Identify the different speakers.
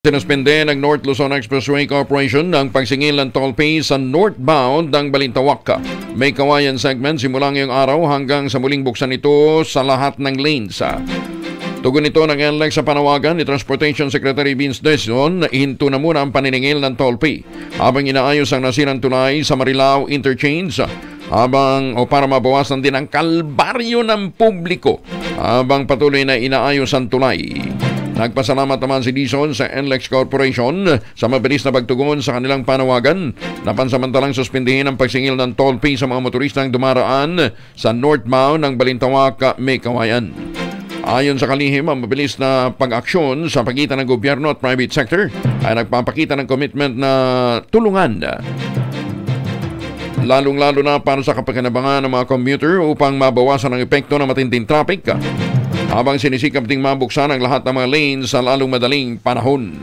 Speaker 1: Sinuspende ng North Luzon Expressway Corporation ang pagsingil ng toll fee sa northbound ng Balintawak. May kawayan segment simula ngayong araw hanggang sa muling buksan ito sa lahat ng lanes. Tugon ito ng NLEX sa panawagan ni Transportation Secretary Vince Dizon na ihinto na muna ang paniningil ng toll fee habang inaayos ang nasirang tulay sa Marilao Interchange para mabawasan din ang kalbaryo ng publiko habang patuloy na inaayos ang tulay. Nagpasalamat naman si Dizon sa NLEX Corporation sa mabilis na pagtugon sa kanilang panawagan na pansamantalang suspindihin ang pagsingil ng toll fee sa mga motoristang dumaraan sa northbound ng Balintawak, May Kawayan. Ayon sa kalihim, ang mabilis na pag-aksyon sa pagitan ng gobyerno at private sector ay nagpapakita ng commitment na tulungan, lalong-lalo na para sa kapakinabangan ng mga commuter upang mabawasan ang epekto ng matinding traffic habang sinisikap ding mabuksan ang lahat ng mga lanes sa lalong madaling panahon.